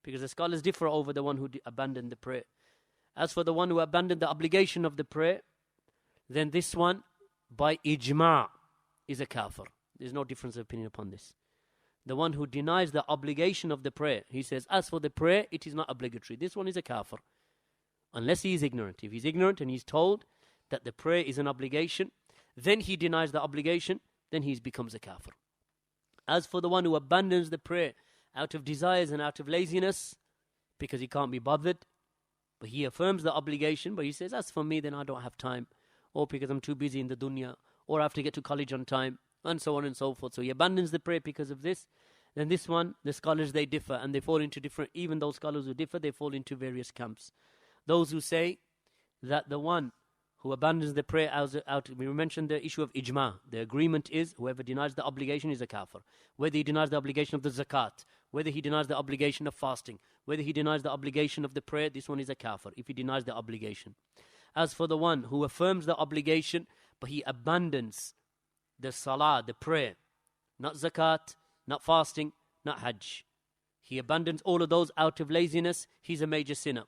because the scholars differ over the one who abandoned the prayer. As for the one who abandoned the obligation of the prayer, then this one, by ijma', is a kafir. There's no difference of opinion upon this. The one who denies the obligation of the prayer, he says, as for the prayer, it is not obligatory. This one is a kafir, unless he is ignorant. If he's ignorant and he's told that the prayer is an obligation, then he denies the obligation, then he becomes a kafir. As for the one who abandons the prayer out of desires and out of laziness, because he can't be bothered, but he affirms the obligation, but he says, as for me, then I don't have time, or because I'm too busy in the dunya, or I have to get to college on time, and so on and so forth. So he abandons the prayer because of this. Then this one, the scholars, they differ, and they fall into different, even those scholars who differ, they fall into various camps. Those who say that the one who abandons the prayer out, we mentioned the issue of ijma'. The agreement is whoever denies the obligation is a kafir. Whether he denies the obligation of the zakat, whether he denies the obligation of fasting, whether he denies the obligation of the prayer, this one is a kafir, if he denies the obligation. As for the one who affirms the obligation, but he abandons the salah, the prayer, not zakat, not fasting, not hajj, he abandons all of those out of laziness, he's a major sinner.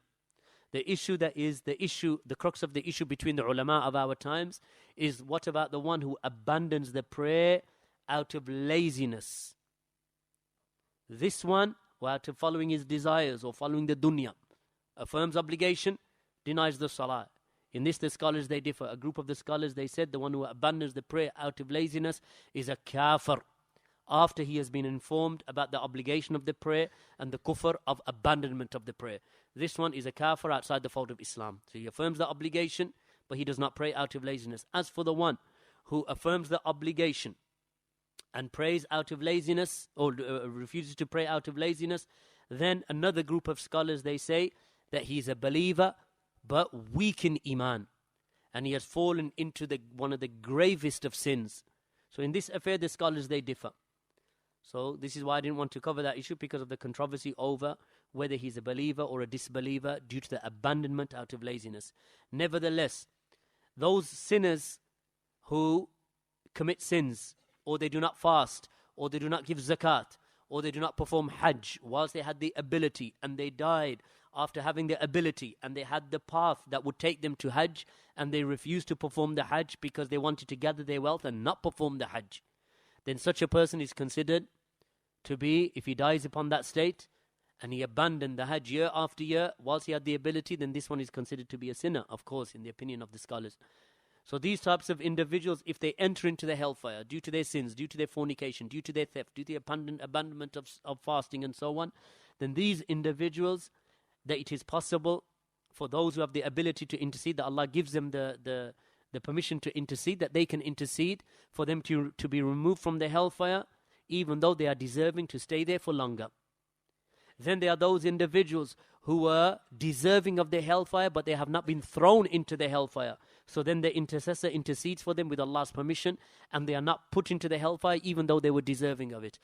The issue the crux of the issue between the ulama of our times is, what about the one who abandons the prayer out of laziness? This one, or out of following his desires or following the dunya, affirms obligation, denies the salah. In this, the scholars, they differ. A group of the scholars, they said the one who abandons the prayer out of laziness is a kafir, after he has been informed about the obligation of the prayer and the kufr of abandonment of the prayer. This one is a kafir outside the fold of Islam. So he affirms the obligation, but he does not pray out of laziness. As for the one who affirms the obligation and prays out of laziness, or refuses to pray out of laziness, then another group of scholars, they say that he's a believer, but weak in iman, and he has fallen into one of the gravest of sins. So in this affair, the scholars, they differ. So this is why I didn't want to cover that issue, because of the controversy over whether he's a believer or a disbeliever due to the abandonment out of laziness. Nevertheless, those sinners who commit sins, or they do not fast, or they do not give zakat, or they do not perform hajj whilst they had the ability, and they died after having the ability, and they had the path that would take them to hajj, and they refused to perform the hajj because they wanted to gather their wealth and not perform the hajj, then such a person is considered to be, if he dies upon that state, and he abandoned the hajj year after year whilst he had the ability, then this one is considered to be a sinner, of course, in the opinion of the scholars. So these types of individuals, if they enter into the hellfire due to their sins, due to their fornication, due to their theft, due to the abandonment of fasting and so on, then these individuals, that it is possible for those who have the ability to intercede, that Allah gives them the permission to intercede, that they can intercede for them to be removed from the hellfire, even though they are deserving to stay there for longer. Then there are those individuals who are deserving of the hellfire, but they have not been thrown into the hellfire. So then the intercessor intercedes for them with Allah's permission, and they are not put into the hellfire even though they were deserving of it.